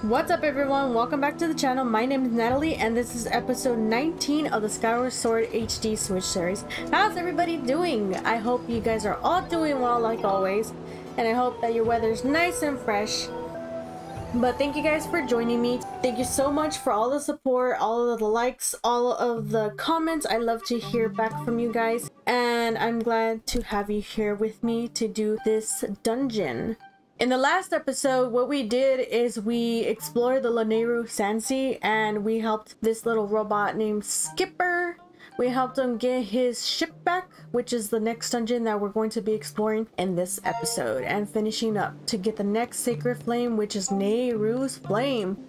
What's up everyone, welcome back to the channel. My name is Natalie and this is episode 19 of the Skyward Sword HD Switch series. How's everybody doing? I hope you guys are all doing well like always, and I hope that your weather's nice and fresh. But thank you guys for joining me. Thank you so much for all the support, all of the likes, all of the comments. I love to hear back from you guys, and I'm glad to have you here with me to do this dungeon. In the last episode, what we did is we explored the Laneru Sansi and we helped this little robot named Skipper. We helped him get his ship back, which is the next dungeon that we're going to be exploring in this episode and finishing up to get the next sacred flame, which is Nehru's flame.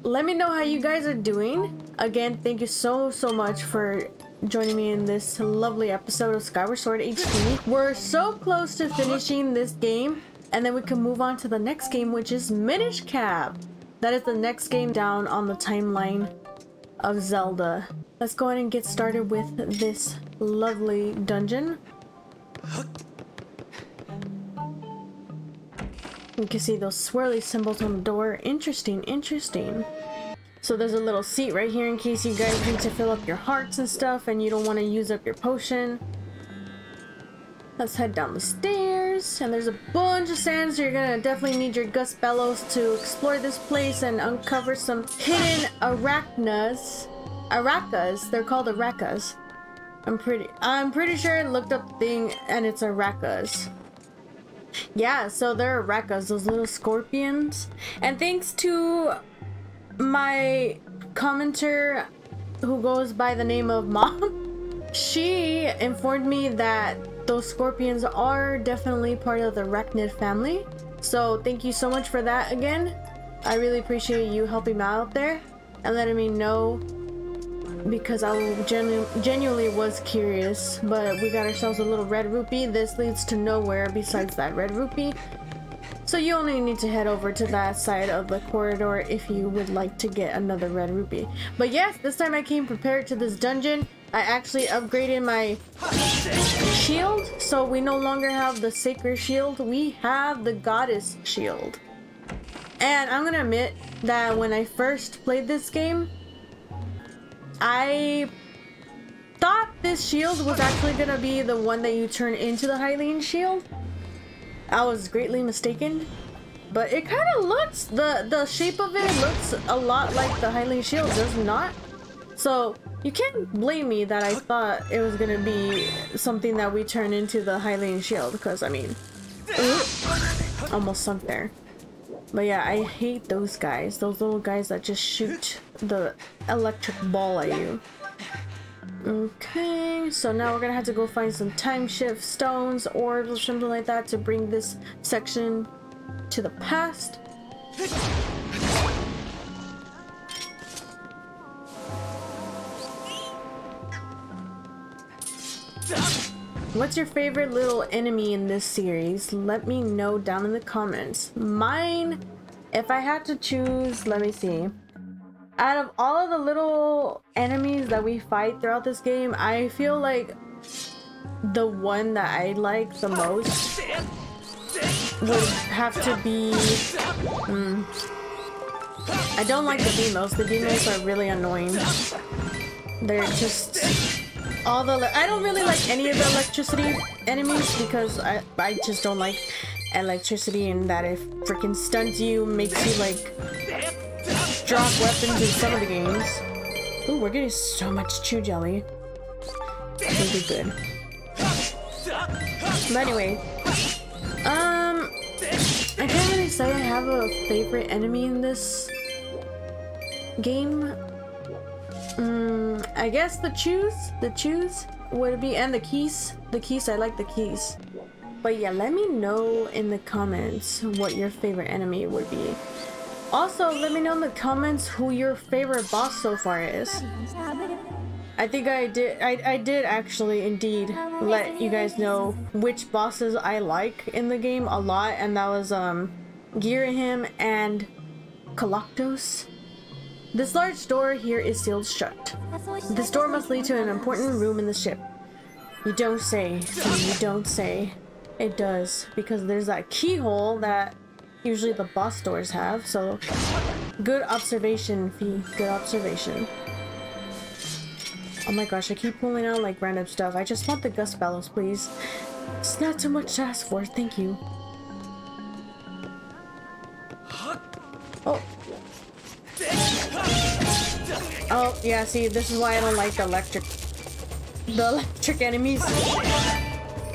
Let me know how you guys are doing. Again, thank you so much for joining me in this lovely episode of Skyward Sword HD. We're so close to finishing this game, and then we can move on to the next game, which is Minish Cap. That is the next game down on the timeline of Zelda. Let's go ahead and get started with this lovely dungeon. You can see those swirly symbols on the door. Interesting. So there's a little seat right here in case you guys need to fill up your hearts and stuff and you don't want to use up your potion. Let's head down the stairs, and there's a bunch of sand, so you're gonna definitely need your Gus Bellows to explore this place and uncover some hidden arachnas. Aracas, they're called aracas. I'm pretty sure I looked up the thing and it's aracas. Yeah, so they're aracas, those little scorpions. And thanks to my commenter who goes by the name of Mom, she informed me that those scorpions are definitely part of the arachnid family. So thank you so much for that again. I really appreciate you helping me out there and letting me know, because I genuinely was curious. But we got ourselves a little red rupee. This leads to nowhere besides that red rupee. So you only need to head over to that side of the corridor if you would like to get another red rupee. But yes, this time I came prepared to this dungeon. I actually upgraded my shield, so we no longer have the sacred shield, we have the goddess shield. And I'm gonna admit that when I first played this game, I thought this shield was actually gonna be the one that you turn into the Hylian shield. I was greatly mistaken, but it kind of looks, the shape of it looks a lot like the Hylian shield, does it not? So you can't blame me that I thought it was gonna be something that we turn into the Hylian shield, because I mean, almost sunk there. But yeah, I hate those guys, those little guys that just shoot the electric ball at you. Okay, so now we're gonna have to go find some time shift stones, orbs, or something like that to bring this section to the past. What's your favorite little enemy in this series? Let me know down in the comments. Mine, if I had to choose, let me see. Out of all of the little enemies that we fight throughout this game, I feel like the one that I like the most would have to be... I don't like the Demos. The Demos are really annoying. They're just... I don't really like any of the electricity enemies because I just don't like electricity, and that it freaking stuns you, makes you like drop weapons in some of the games. Ooh, we're getting so much chew jelly. It'll be good. But anyway, I can't really say I have a favorite enemy in this game. I guess the chews would be, and the keys, I like the keys. But yeah, let me know in the comments what your favorite enemy would be. Also, let me know in the comments who your favorite boss so far is. I think I did actually indeed let you guys know which bosses I like in the game a lot, and that was Girahim and Kalaktos. This large door here is sealed shut. This door must lead to an important room in the ship. You don't say. You don't say. It does, because there's that keyhole that usually the boss doors have, so Good observation, Fee. Good observation. Oh my gosh, I keep pulling out like random stuff. I just want the gust bellows, please. It's not too much to ask for. Thank you. Oh. Oh, yeah, see, this is why I don't like the electric enemies.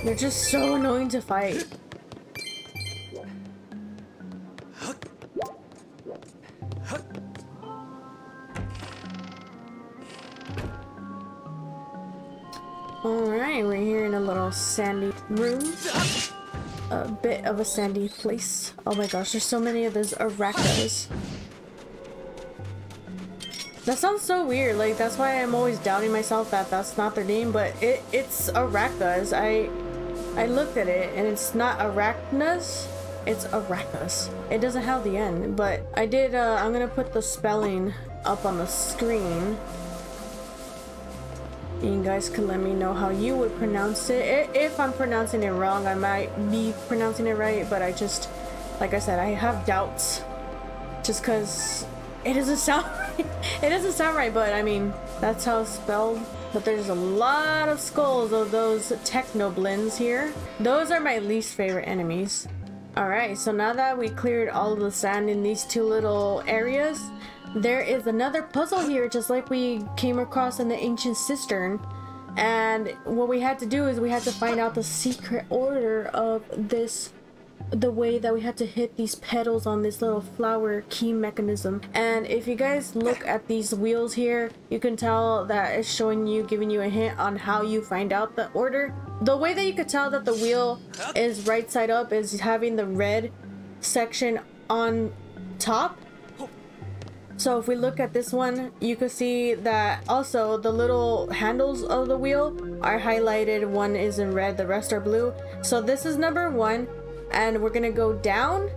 They're just so annoying to fight. Alright, we're here in a little sandy room. A bit of a sandy place. Oh my gosh, there's so many of those arachas. That sounds so weird, like that's why I'm always doubting myself that that's not their name, but it's arachas. I looked at it and it's not arachnas, it's arachas. It doesn't have the end, but I did, I'm gonna put the spelling up on the screen. You guys can let me know how you would pronounce it. If I'm pronouncing it wrong, I might be pronouncing it right, but I just, like I said, I have doubts. Just because it doesn't sound right. It doesn't sound right, but I mean, that's how it's spelled. But there's a lot of skulls of those technoblins here. Those are my least favorite enemies. Alright, so now that we cleared all of the sand in these two little areas, there is another puzzle here, just like we came across in the ancient cistern. And what we had to do is we had to find out the secret order of this, the way that we had to hit these petals on this little flower key mechanism. And if you guys look at these wheels here, you can tell that it's showing you, giving you a hint on how you find out the order. The way that you could tell that the wheel is right side up is having the red section on top. So if we look at this one, you can see that also the little handles of the wheel are highlighted. One is in red, the rest are blue. So this is number 1, and we're gonna go down.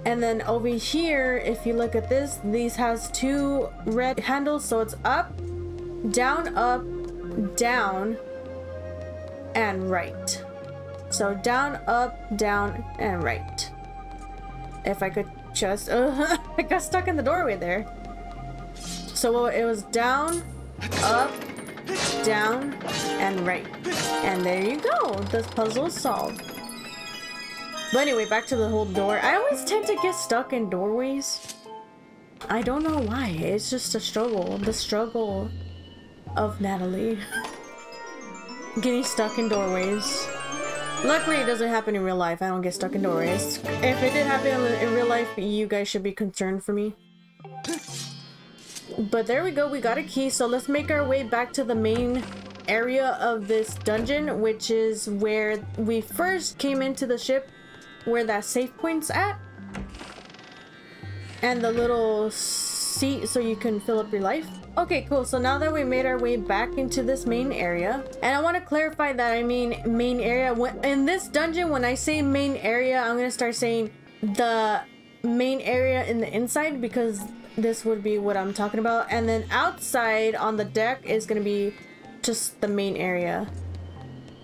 And then over here, if you look at this, these has 2 red handles, so it's up, down, and right. So down, up, down, and right. If I could just I got stuck in the doorway there. So it was down, up, down, and right. And there you go. This puzzle is solved. But anyway, back to the whole door. I always tend to get stuck in doorways. I don't know why. It's just a struggle. The struggle of Natalie. Getting stuck in doorways. Luckily, it doesn't happen in real life. I don't get stuck in doorways. If it did happen in real life, you guys should be concerned for me. But there we go. We got a key. So let's make our way back to the main area of this dungeon, which is where we first came into the ship, where that save point's at. And the little seat so you can fill up your life. Okay, cool. So now that we made our way back into this main area, and I want to clarify that I mean main area. In this dungeon, when I say main area, I'm going to start saying the main area in the inside, because this would be what I'm talking about. And then outside on the deck is going to be just the main area.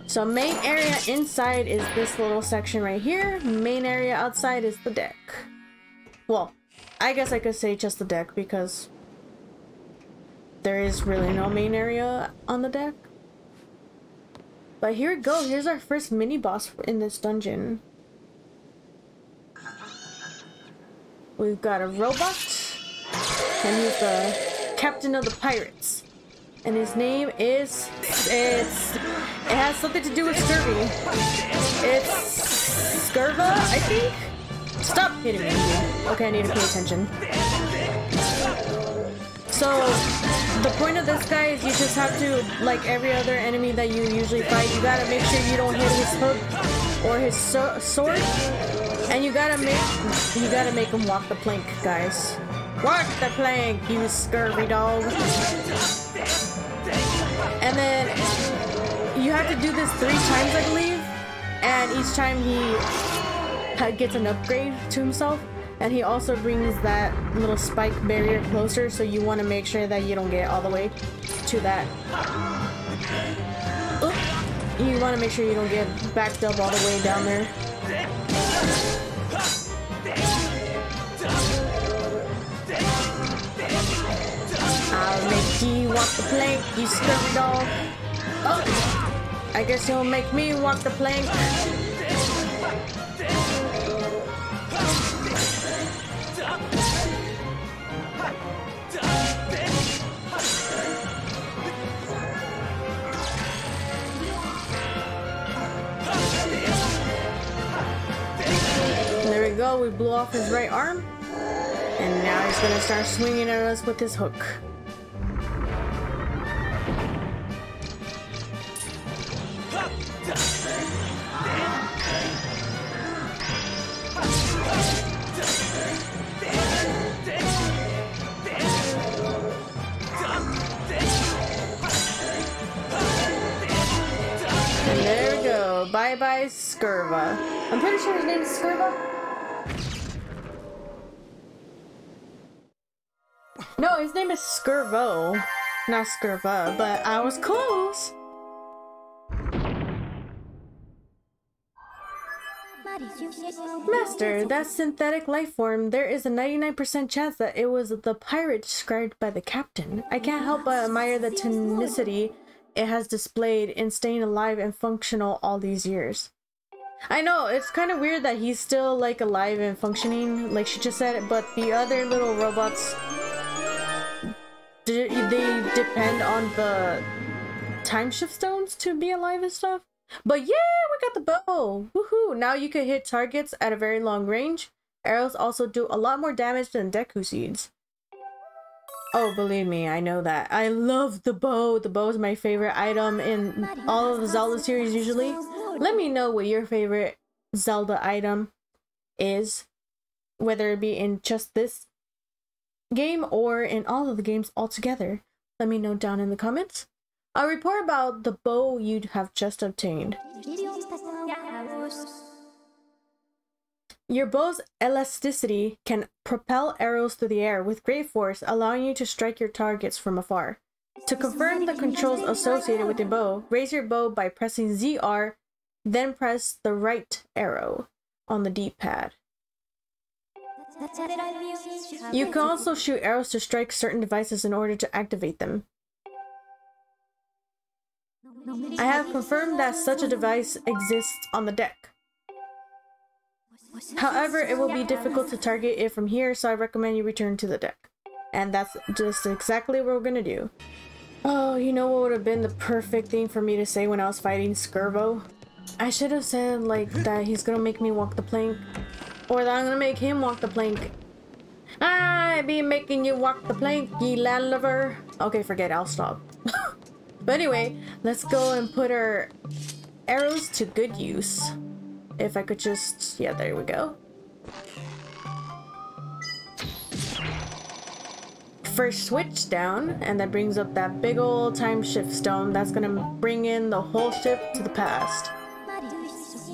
So main area inside is this little section right here. Main area outside is the deck. Well, I guess I could say just the deck, because there is really no main area on the deck. But here we go. Here's our first mini boss in this dungeon. We've got a robot, and he's the captain of the pirates. And his name is, it has something to do with scurvy. It's Skirva, I think? Stop hitting me. Okay, I need to pay attention. So the point of this guy is you just have to, like every other enemy that you usually fight, you gotta make sure you don't hit his hook or his sword, and you gotta make him walk the plank, guys. Walk the plank, you scurvy dog. And then you have to do this 3 times, I believe, and each time he gets an upgrade to himself. And he also brings that little spike barrier closer, so you want to make sure that you don't get all the way to that. You want to make sure you don't get backed up all the way down there. the plank, you scurvy dog. Oh, I guess you'll make me walk the plank. There we go, we blew off his right arm. And now he's gonna start swinging at us with his hook. And there we go. Bye bye, Skirva. I'm pretty sure his name is Skirva. No, his name is Skirvo, not Skirva, but I was close. Master, that synthetic life form, there is a 99% chance that it was the pirate described by the captain. I can't help but admire the tenacity it has displayed in staying alive and functional all these years. I know, it's kind of weird that he's still like alive and functioning, like she just said, but the other little robots, they depend on the time shift stones to be alive and stuff. But yeah, we got the bow! Woohoo! Now you can hit targets at a very long range. Arrows also do a lot more damage than Deku seeds. Oh, believe me, I know that. I love the bow. The bow is my favorite item in all of the Zelda series usually. Let me know what your favorite Zelda item is, whether it be in just this game or in all of the games altogether. Let me know down in the comments. I'll report about the bow you have just obtained. Your bow's elasticity can propel arrows through the air with great force, allowing you to strike your targets from afar. To confirm the controls associated with your bow, raise your bow by pressing ZR, then press the right arrow on the D-pad. You can also shoot arrows to strike certain devices in order to activate them. I have confirmed that such a device exists on the deck. However, it will be difficult to target it from here, so I recommend you return to the deck. And that's just exactly what we're gonna do. Oh, you know what would have been the perfect thing for me to say when I was fighting Skirvo? I should have said, like, that he's gonna make me walk the plank. Or that I'm gonna make him walk the plank. I be making you walk the plank, ye lad lover. Okay, forget it, I'll stop. But anyway, let's go and put our arrows to good use. If I could just... yeah, there we go. First switch down, and that brings up that big old time shift stone that's gonna bring in the whole ship to the past.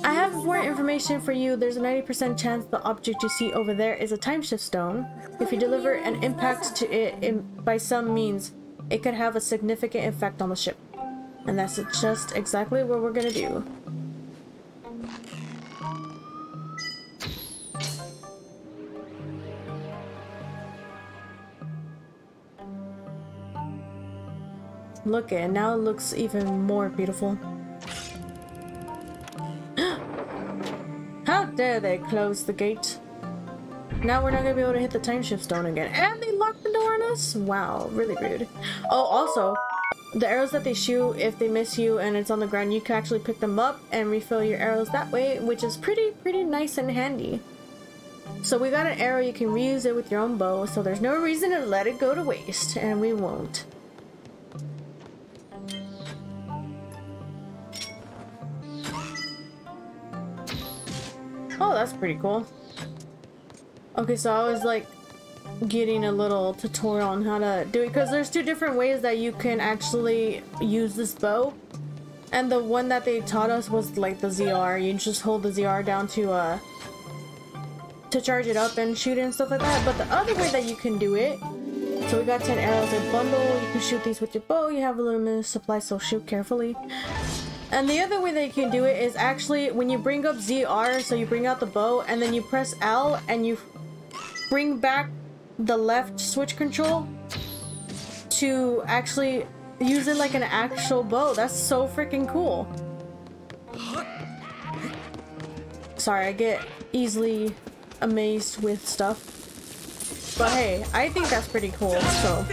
I have more information for you. There's a 90% chance the object you see over there is a time shift stone. If you deliver an impact to it by some means, it could have a significant effect on the ship. And that's just exactly what we're gonna do. Look at it, now it looks even more beautiful. How dare they close the gate? Now we're not gonna be able to hit the time shift stone again. And they locked the door on us? Wow, really rude. Oh, also, the arrows that they shoot, if they miss you and it's on the ground, you can actually pick them up and refill your arrows that way, which is pretty nice and handy. So we got an arrow, you can reuse it with your own bow, so there's no reason to let it go to waste, and we won't. Oh, that's pretty cool. Okay, so I was like getting a little tutorial on how to do it, because there's two different ways that you can actually use this bow. And the one that they taught us was like the ZR. You just hold the ZR down to charge it up and shoot it and stuff like that. But the other way that you can do it, so we got 10 arrows in bundle. You can shoot these with your bow. You have a little bit of supply, so shoot carefully. And the other way that you can do it is actually when you bring up ZR, so you bring out the bow, and then you press L and you bring back the left switch control to actually use it like an actual bow. That's so freaking cool. Sorry, I get easily amazed with stuff. But hey, I think that's pretty cool, so.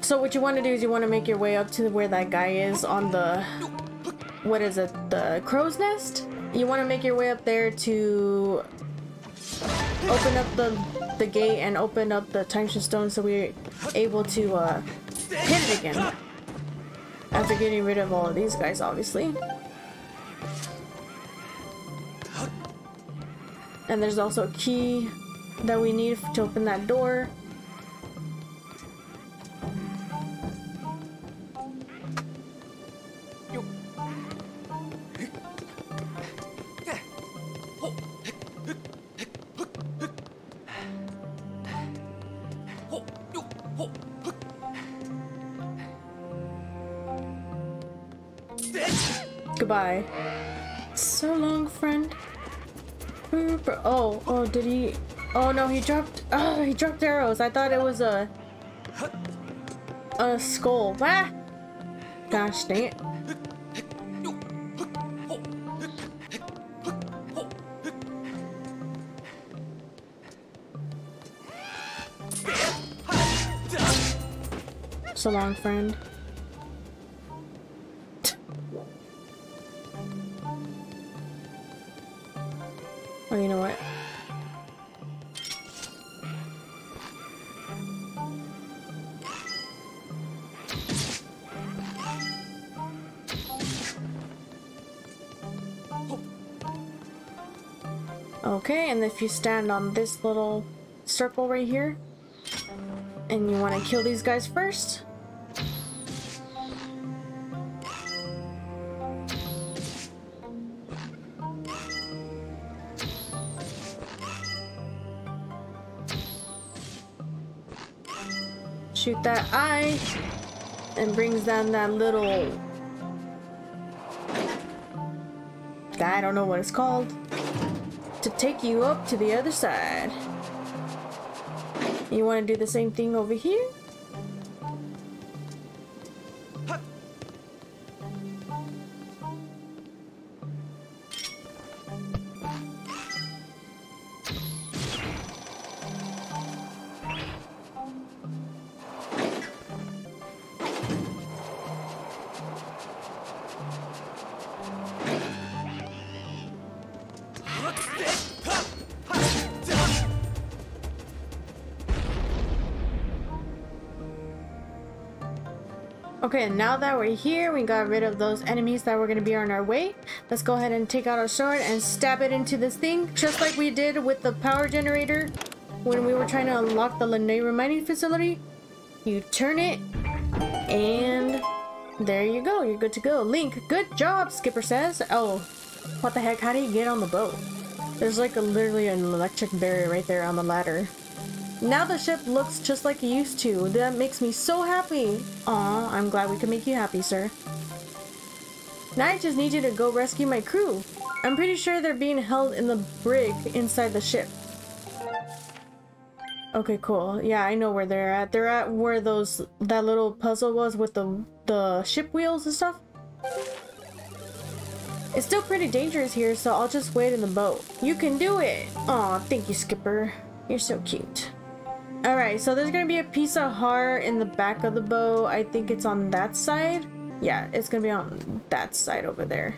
So what you want to do is you want to make your way up to where that guy is on the, what is it, the crow's nest? You want to make your way up there to open up the gate and open up the time shift stone so we're able to hit it again. After getting rid of all of these guys, obviously. And there's also a key that we need to open that door. Goodbye. So long, friend. Oh, did he? Oh no, he dropped arrows. I thought it was a skull. Ah! Gosh dang it. So long, friend. Oh, you know what? Okay, and if you stand on this little circle right here, and you want to kill these guys first. Shoot that eye and brings down that little guy, I don't know what it's called, to take you up to the other side. You want to do the same thing over here? Okay, and now that we're here, we got rid of those enemies that were going to be on our way. Let's go ahead and take out our sword and stab it into this thing, just like we did with the power generator when we were trying to unlock the Lanayra mining facility. You turn it, and there you go. You're good to go. Link, good job, Skipper says. Oh, what the heck? How do you get on the boat? There's like literally an electric barrier right there on the ladder. Now the ship looks just like it used to. That makes me so happy. Aw, I'm glad we could make you happy, sir. Now I just need you to go rescue my crew. I'm pretty sure they're being held in the brig inside the ship. Okay, cool. Yeah, I know where they're at. They're at where that little puzzle was with the ship wheels and stuff. It's still pretty dangerous here, so I'll just wait in the boat. You can do it! Aw, thank you, Skipper. You're so cute. Alright, so there's gonna be a piece of heart in the back of the bow. I think it's on that side. Yeah, it's gonna be on that side over there.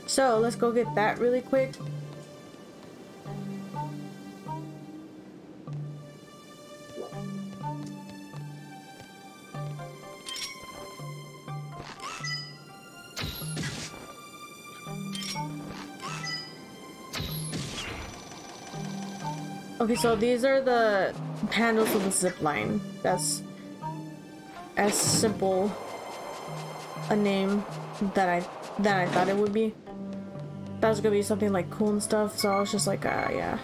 So let's go get that really quick. Okay, so these are the handles of the zip line. That's as simple a name that I thought it would be. That was gonna be something like cool and stuff, so I was just like, yeah.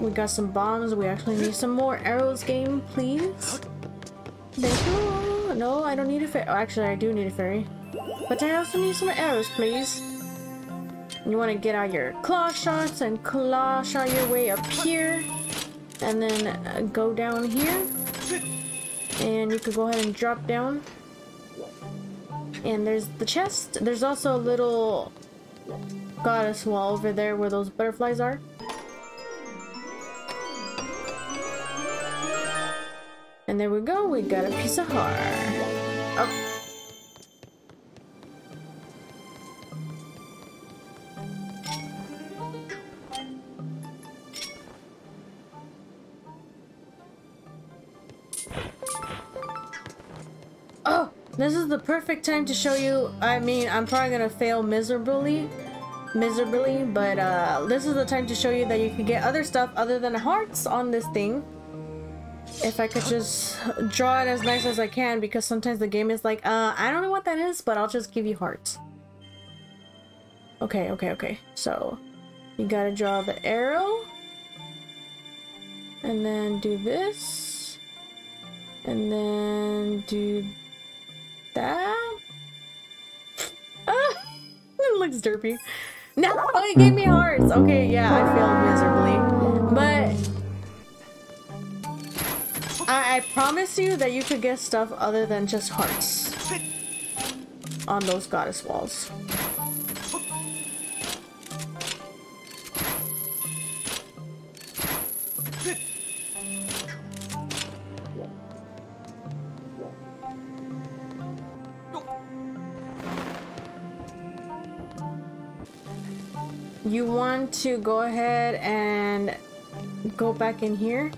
We got some bombs. We actually need some more arrows, game, please. Thank you. No, I don't need a ferry. Oh, actually, I do need a ferry. But I also need some arrows, please. You want to get out your claw shots and claw shot your way up here. And then go down here. And you could go ahead and drop down. And there's the chest. There's also a little goddess wall over there where those butterflies are. And there we go. We got a piece of heart. Oh. This is the perfect time to show you. I mean, I'm probably gonna fail miserably, but this is the time to show you that you can get other stuff other than hearts on this thing. If I could just draw it as nice as I can, because sometimes the game is like, I don't know what that is, but I'll just give you hearts. Okay. So, you gotta draw the arrow. And then do this. And then do that. It looks derpy. No, it gave me hearts. Okay, yeah, I failed miserably. But I promise you that you could get stuff other than just hearts on those goddess walls. You want to go ahead and go back in here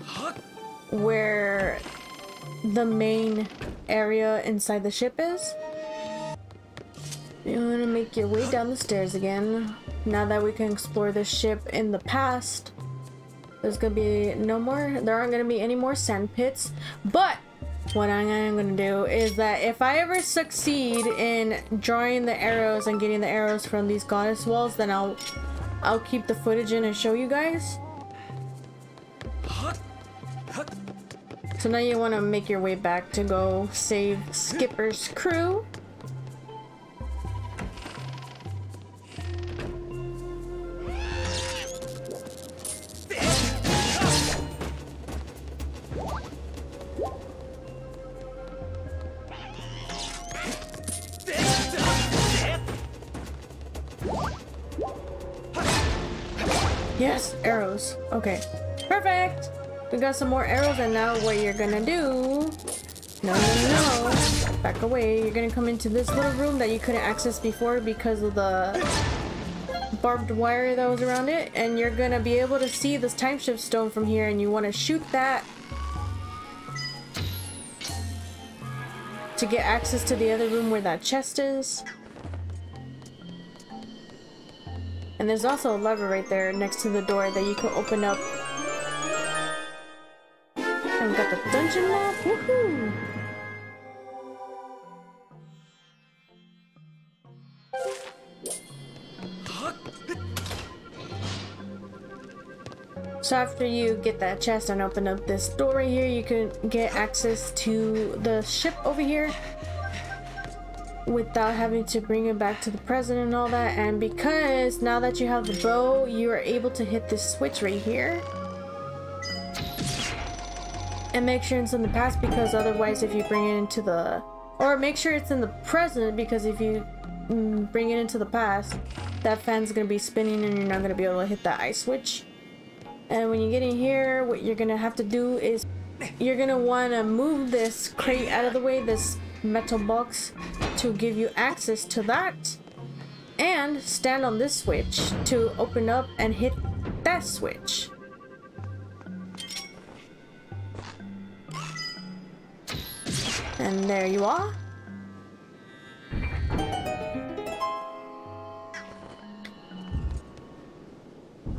where the main area inside the ship is. You want to make your way down the stairs again. Now that we can explore the ship in the past, there's gonna be there aren't gonna be any more sand pits. But what I'm gonna do is that if I ever succeed in drawing the arrows and getting the arrows from these goddess walls, then I'll keep the footage in and show you guys. So now you want to make your way back to go save Skipper's crew. Yes, arrows. Okay, perfect. We got some more arrows, and now what you're gonna do? No. Back away. You're gonna come into this little room that you couldn't access before because of the barbed wire that was around it, and you're gonna be able to see this time shift stone from here, and you want to shoot that to get access to the other room where that chest is. And there's also a lever right there next to the door that you can open up. And we got the dungeon map. Woohoo! So after you get that chest and open up this door right here, you can get access to the ship over here without having to bring it back to the present and all that. And because now that you have the bow, you are able to hit this switch right here and make sure it's in the past, because otherwise if you bring it into the, or make sure it's in the present, because if you bring it into the past, that fan's gonna be spinning and you're not gonna be able to hit that ice switch. And when you get in here, what you're gonna have to do is you're gonna want to move this crate out of the way, this metal box, to give you access to that, and stand on this switch to open up and hit that switch. And there you are.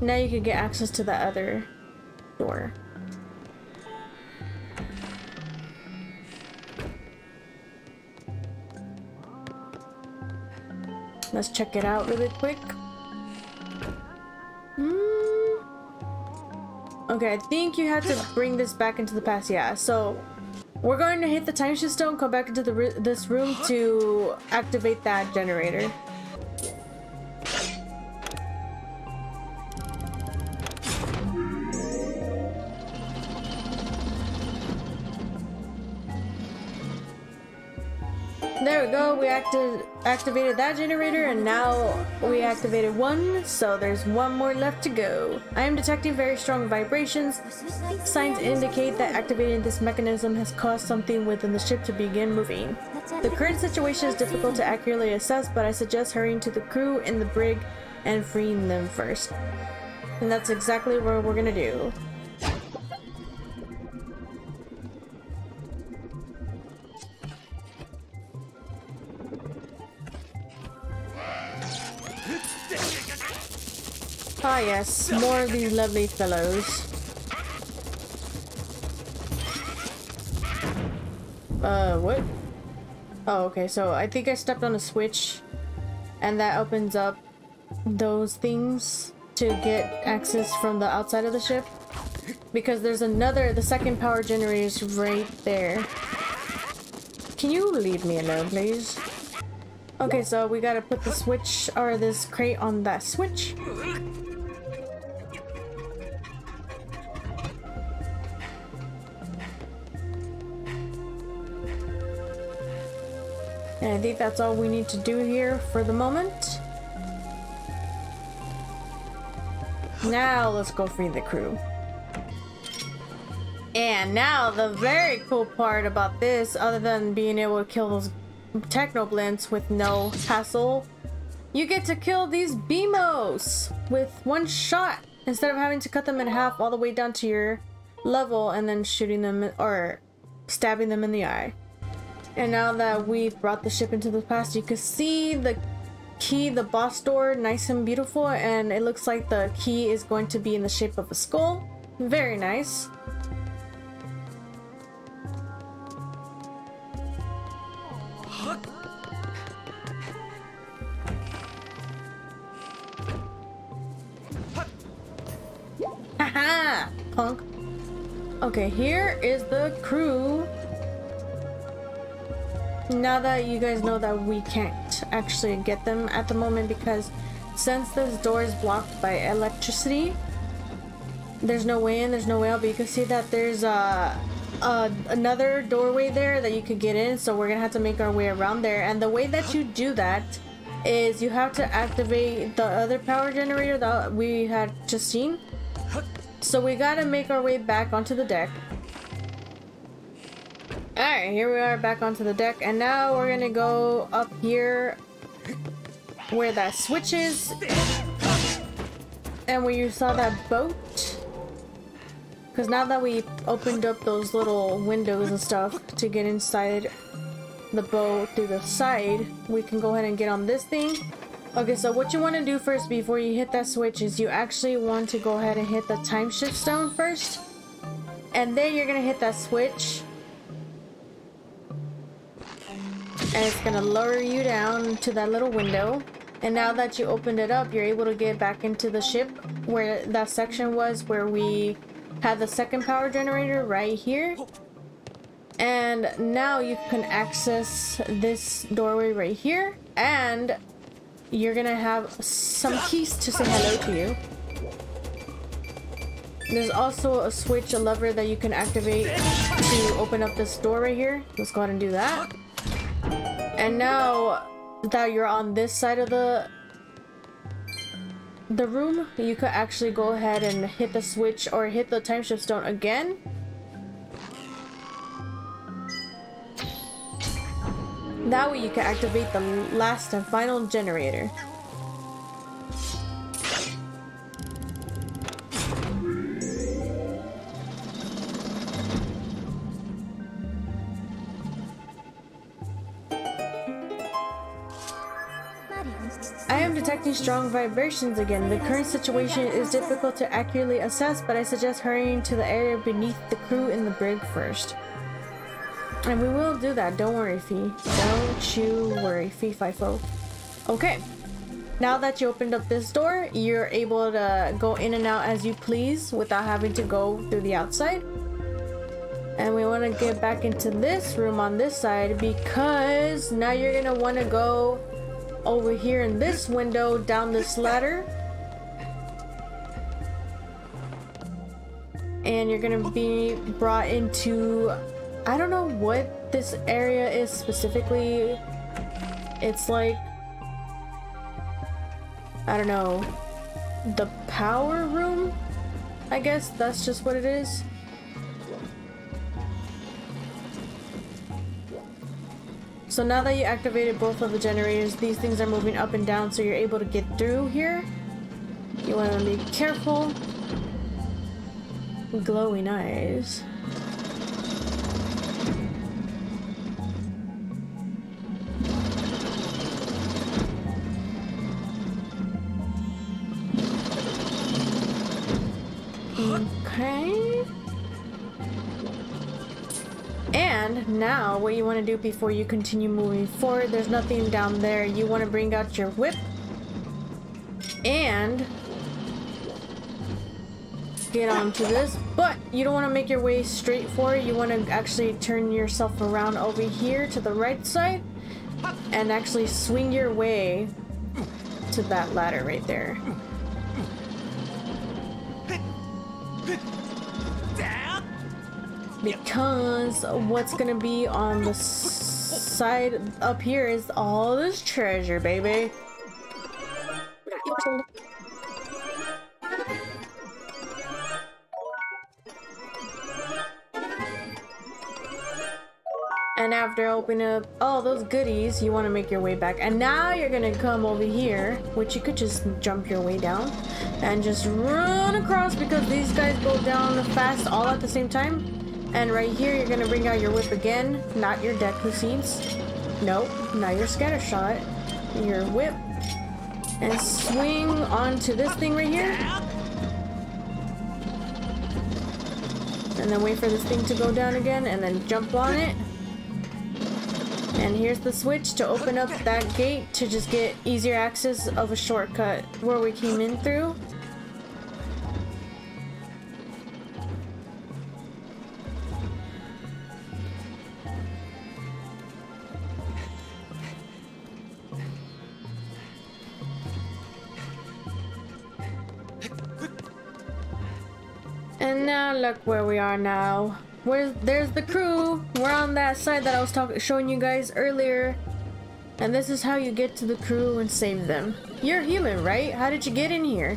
Now you can get access to that other door. Let's check it out really quick. Okay, I think you have to bring this back into the past. Yeah, so we're going to hit the time shift stone, come back into this room to activate that generator. There we go, we activated that generator, and now we activated one, so there's one more left to go. I am detecting very strong vibrations. Signs indicate that activating this mechanism has caused something within the ship to begin moving. The current situation is difficult to accurately assess, but I suggest hurrying to the crew in the brig and freeing them first. And that's exactly what we're gonna do. Ah yes, more of these lovely fellows. What? Oh, okay, so I think I stepped on a switch and that opens up those things to get access from the outside of the ship. Because there's the second power generator is right there. Can you leave me alone, please? Okay, so we gotta put the switch, or this crate on that switch. And I think that's all we need to do here for the moment. Now let's go free the crew. And now the very cool part about this, other than being able to kill those technoblints with no hassle, you get to kill these BMOs with one shot instead of having to cut them in half all the way down to your level and then shooting them or stabbing them in the eye. And now that we've brought the ship into the past, you can see the key, the boss door, nice and beautiful, and it looks like the key is going to be in the shape of a skull. Very nice. Haha! Punk. Okay, here is the crew. Now that you guys know that we can't actually get them at the moment because since this door is blocked by electricity, there's no way in, there's no way out, but you can see that there's another doorway there that you could get in, so we're gonna have to make our way around there. And the way that you do that is you have to activate the other power generator that we had just seen. So we gotta make our way back onto the deck. Alright, here we are back onto the deck, and now we're gonna go up here where that switch is and where you saw that boat. Because now that we opened up those little windows and stuff to get inside the boat through the side, we can go ahead and get on this thing. Okay, so what you want to do first before you hit that switch is you actually want to go ahead and hit the time shift stone first, and then you're gonna hit that switch. And it's gonna lower you down to that little window. And now that you opened it up, you're able to get back into the ship where that section was where we had the second power generator right here. And now you can access this doorway right here, and you're gonna have some keys to say hello to you. There's also a switch, a lever that you can activate to open up this door right here. Let's go ahead and do that. And now that you're on this side of the room, you could actually go ahead and hit the switch or hit the time shift stone again. That way you can activate the last and final generator. I am detecting strong vibrations again. The current situation is difficult to accurately assess, but I suggest hurrying to the area beneath the crew in the brig first. And we will do that, don't worry, Fee. Don't you worry, Fee Fifo. Okay, now that you opened up this door, you're able to go in and out as you please without having to go through the outside. And we want to get back into this room on this side because now you're going to want to go over here in this window down this ladder, and you're gonna be brought into, I don't know what this area is specifically, It's like, I don't know, the power room? I guess that's just what it is. So now that you activated both of the generators, these things are moving up and down so you're able to get through here. You want to be careful. Glowing eyes. Okay. And now what you want to do before you continue moving forward, there's nothing down there. You want to bring out your whip and get onto this, but you don't want to make your way straight forward. You want to actually turn yourself around over here to the right side and actually swing your way to that ladder right there. Because what's gonna be on the side up here is all this treasure, baby. And after opening up all those goodies, you want to make your way back. And now you're gonna come over here, which you could just jump your way down and just run across because these guys go down fast all at the same time. And right here, you're gonna bring out your whip again, not your Deku seeds. Nope, not your scatter shot. Your whip. And swing onto this thing right here. And then wait for this thing to go down again, and then jump on it. And here's the switch to open up that gate to just get easier access of a shortcut where we came in through. And now look where we are now. There's the crew. We're on that side that I was showing you guys earlier. And this is how you get to the crew and save them. You're human, right? How did you get in here?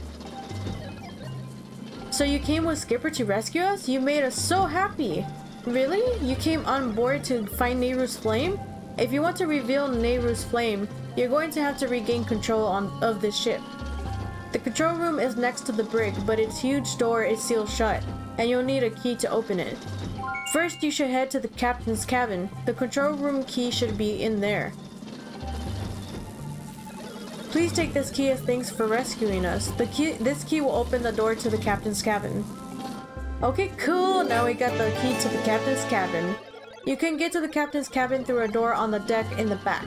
So you came with Skipper to rescue us? You made us so happy. Really? You came on board to find Nehru's flame? If you want to reveal Nehru's flame, you're going to have to regain control of this ship. The control room is next to the brig, but its huge door is sealed shut, and you'll need a key to open it. First, you should head to the captain's cabin. The control room key should be in there. Please take this key as thanks for rescuing us. This key will open the door to the captain's cabin. Okay, cool. Now we got the key to the captain's cabin. You can get to the captain's cabin through a door on the deck in the back.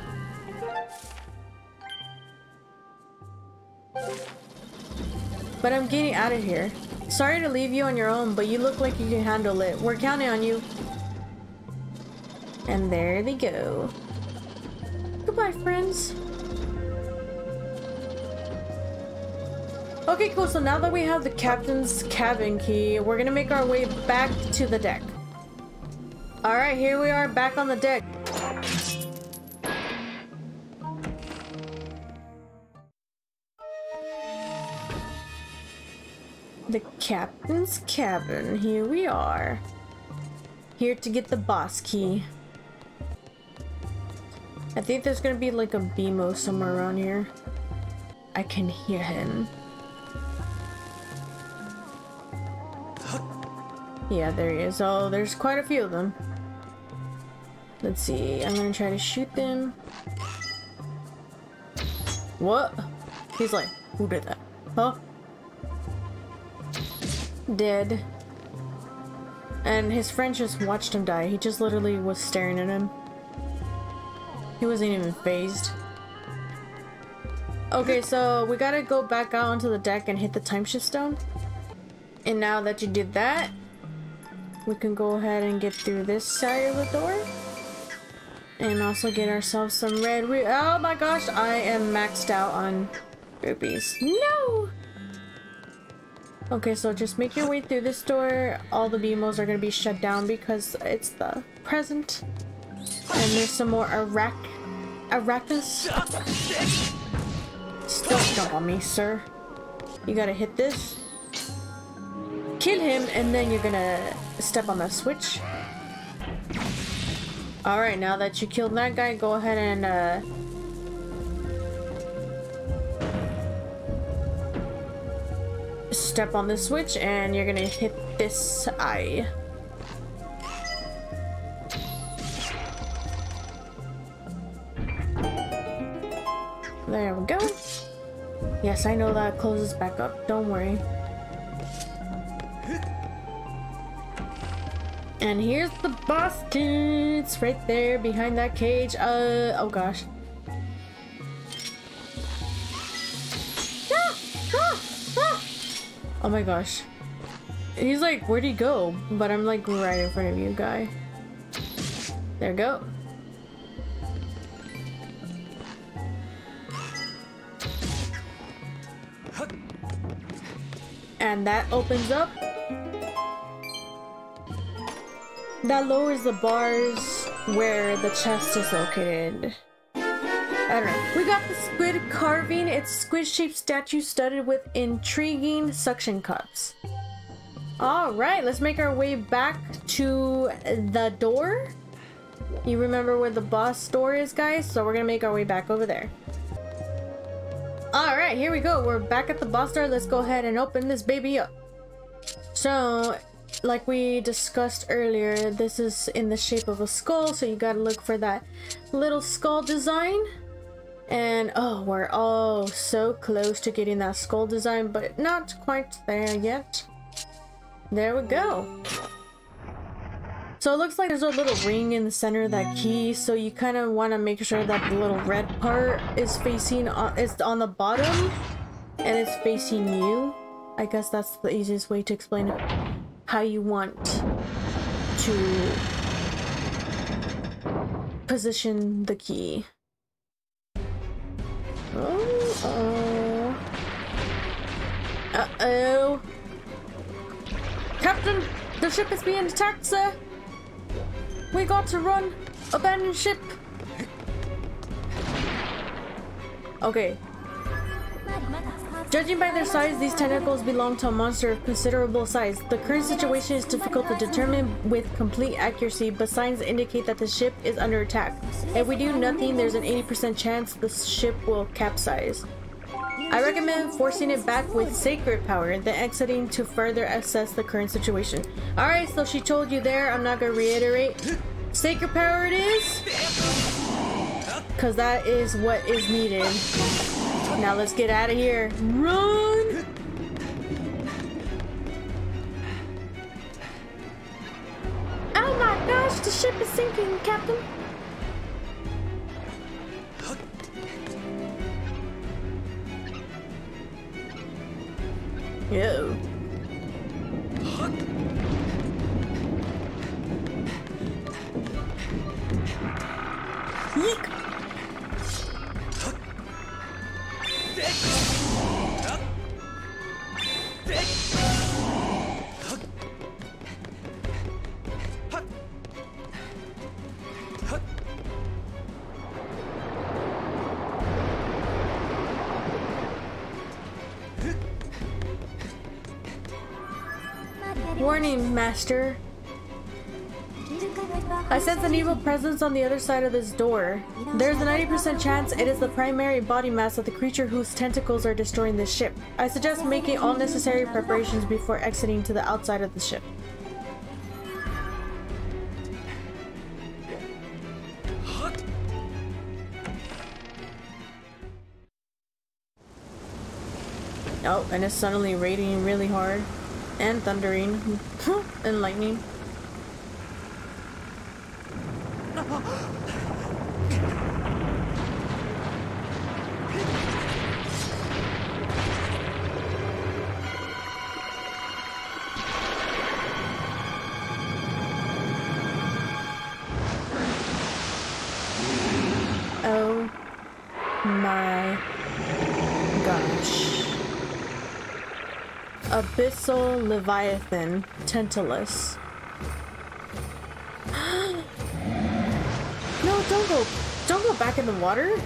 But I'm getting out of here. Sorry to leave you on your own, but you look like you can handle it. We're counting on you. And there they go. Goodbye, friends. Okay, cool. So now that we have the captain's cabin key, we're gonna make our way back to the deck. Alright, here we are back on the deck. The captain's cabin. Here we are. Here to get the boss key. I think there's gonna be like a BMO somewhere around here. I can hear him. Yeah, there he is. Oh, there's quite a few of them. Let's see. I'm gonna try to shoot them. What? He's like, who did that? Huh? Dead. And his friend just watched him die. He just literally was staring at him. He wasn't even phased. Okay, so we gotta go back out onto the deck and hit the time shift stone. And now that you did that, we can go ahead and get through this side of the door. And also get ourselves some red oh my gosh, I am maxed out on rupees. No! Okay, so just make your way through this door. All the BMOs are gonna be shut down because it's the present. And there's some more Arachnus. Don't jump on me, sir. You gotta hit this. Kill him, and then you're gonna step on the switch. Alright, now that you killed that guy, go ahead and step on the switch, and you're gonna hit this eye. There we go. Yes, I know that closes back up. Don't worry. And here's the boss. It's right there behind that cage. Oh gosh. Oh my gosh. He's like, where'd he go? But I'm like right in front of you, guy. There we go. And that opens up. That lowers the bars where the chest is located. I don't know. We got the squid carving. It's squid-shaped statue studded with intriguing suction cups. Alright, let's make our way back to the door. You remember where the boss door is, guys? So we're gonna make our way back over there. Alright, here we go. We're back at the boss door. Let's go ahead and open this baby up. So, like we discussed earlier, this is in the shape of a skull, so you gotta look for that little skull design. And oh, we're all so close to getting that skull design, but not quite there yet. There we go. So it looks like there's a little ring in the center of that key, so you kind of want to make sure that the little red part is facing is on the bottom and it's facing you. I guess that's the easiest way to explain it. How you want to position the key. Uh-oh. Uh-oh. Captain, the ship is being attacked, sir. We got to run. Abandon ship. Okay. Judging by their size, these tentacles belong to a monster of considerable size. The current situation is difficult to determine with complete accuracy, but signs indicate that the ship is under attack. If we do nothing, there's an 80% chance the ship will capsize. I recommend forcing it back with sacred power, then exiting to further assess the current situation. Alright, so she told you there, I'm not gonna reiterate. Sacred power it is, because that is what is needed. Now let's get out of here. Run! Oh my gosh, the ship is sinking, Captain. Yo. Yeek. Warning, Master. I sense an evil presence on the other side of this door. There's a 90% chance it is the primary body mass of the creature whose tentacles are destroying this ship. I suggest making all necessary preparations before exiting to the outside of the ship. Oh, and it's suddenly raining really hard. And thundering. And lightning. Oh my gosh. Abyssal Leviathan Tantalus. No, don't go go back in the water?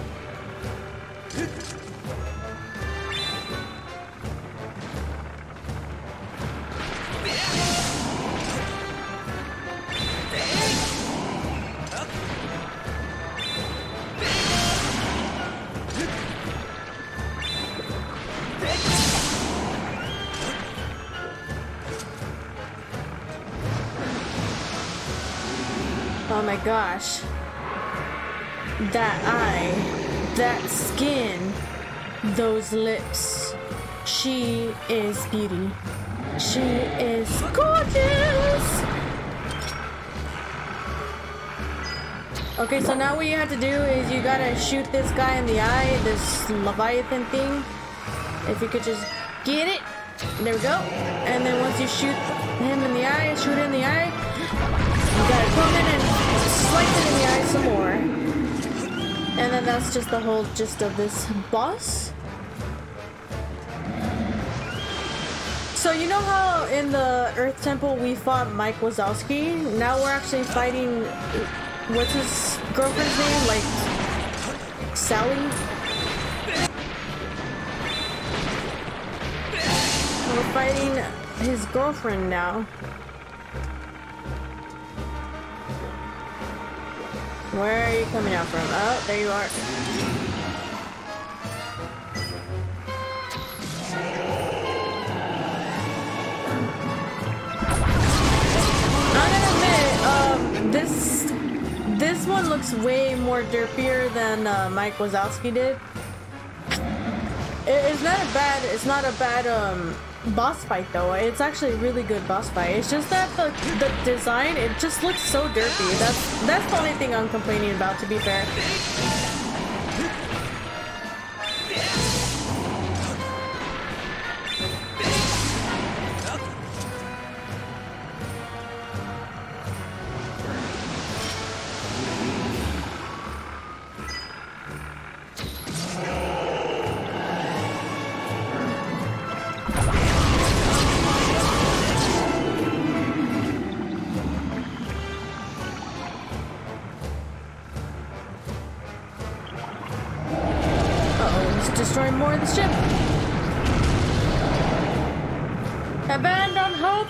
Oh my gosh. That eye, that skin, those lips. She is beauty. She is gorgeous! Okay, so now what you have to do is you gotta shoot this guy in the eye, this Leviathan thing. If you could just get it. There we go. And then once you shoot him in the eye, shoot it in the eye, you gotta come in and slice it in the eye some more. And then that's just the whole gist of this boss. So you know how in the Earth Temple we fought Mike Wazowski? Now we're actually fighting, what's his girlfriend's name? Like, Sally? We're fighting his girlfriend now. Where are you coming out from? Oh, there you are. I'm gonna admit, this one looks way more derpier than Mike Wazowski did. It's not a bad boss fight though. It's actually a really good boss fight. It's just that the design, it just looks so derpy. That's the only thing I'm complaining about, to be fair. Destroy more of the ship. Abandon hope.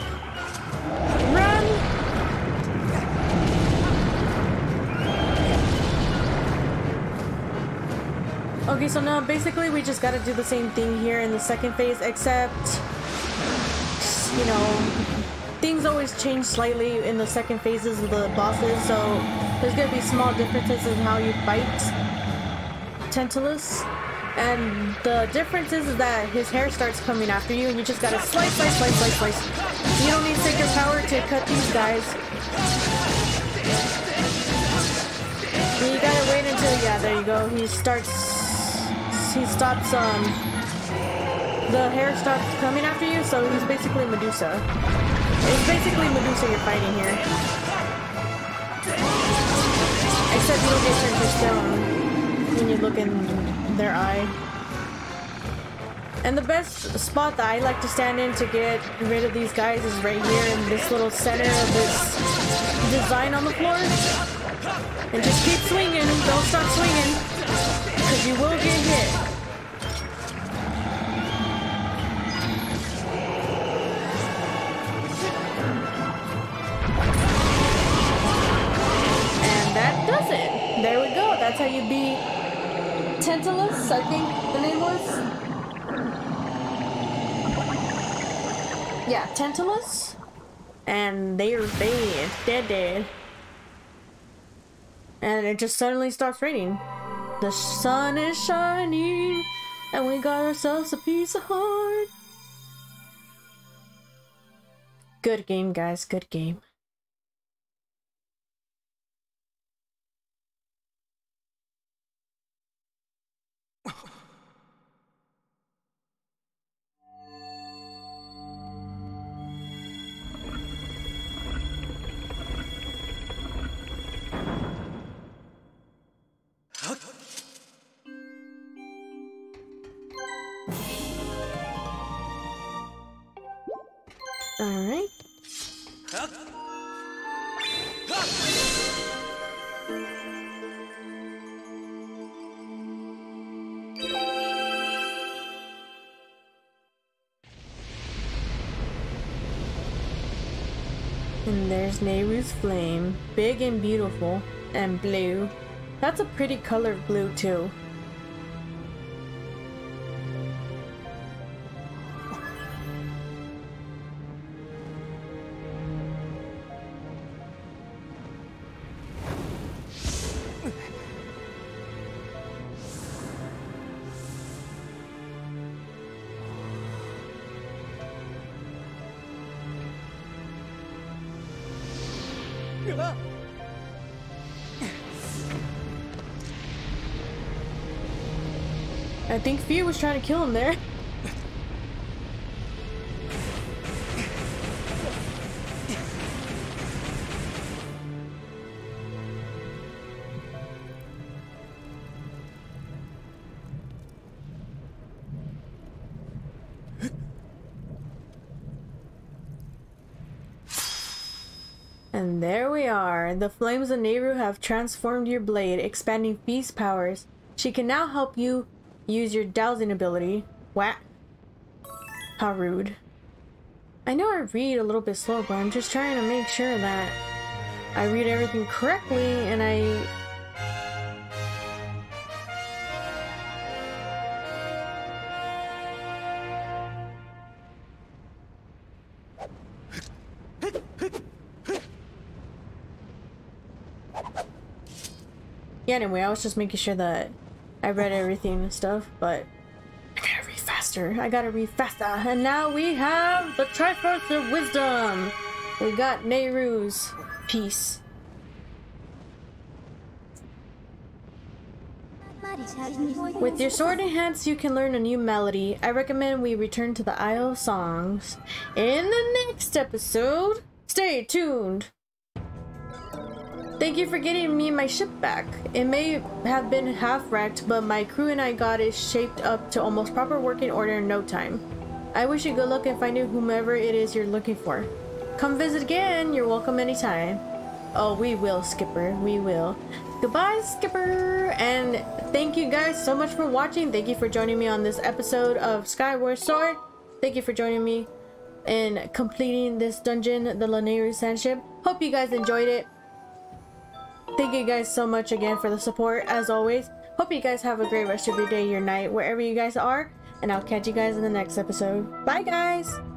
Run. Okay, so now basically we just gotta do the same thing here in the second phase, except, you know, things always change slightly in the second phases of the bosses, so there's gonna be small differences in how you fight Tantalus. And the difference is that his hair starts coming after you, and you just gotta slice, slice, slice, slice, slice. You don't need sacred power to cut these guys. And you gotta wait until, yeah, there you go. He stops, the hair stops coming after you, so he's basically Medusa. It's basically Medusa you're fighting here. Except you don't get turned to stone when you look in their eye. And the best spot that I like to stand in to get rid of these guys is right here in this little center of this design on the floor. And just keep swinging, don't stop swinging, because you will get hit. And that does it. There we go, that's how you beat Tantalus, I think the name was. Yeah, Tantalus. And they're dead. And it just suddenly starts raining. The sun is shining, and we got ourselves a piece of heart. Good game, guys, good game. Alright. And there's Nehru's flame. Big and beautiful. And blue. That's a pretty color of blue too. I think Fia was trying to kill him there. And there we are. The flames of Nehru have transformed your blade, expanding Fia's powers. She can now help you use your dowsing ability. What? How rude. I know I read a little bit slow, but I'm just trying to make sure that I read everything correctly and I... Yeah, anyway, I was just making sure that I read everything and stuff, but I gotta read faster. I gotta read faster. And now we have the Triforce of Wisdom. We got Nehru's piece. With your sword in hands, you can learn a new melody. I recommend we return to the Isle of Songs in the next episode. Stay tuned. Thank you for getting me my ship back. It may have been half wrecked, but my crew and I got it shaped up to almost proper working order in no time. I wish you good luck in finding whomever it is you're looking for. Come visit again. You're welcome anytime. Oh, we will, Skipper. We will. Goodbye, Skipper. And thank you guys so much for watching. Thank you for joining me on this episode of Skyward Sword. Thank you for joining me in completing this dungeon, the Nehru Sand Ship. Hope you guys enjoyed it. Thank you guys so much again for the support, as always. Hope you guys have a great rest of your day, your night, wherever you guys are. And I'll catch you guys in the next episode. Bye, guys!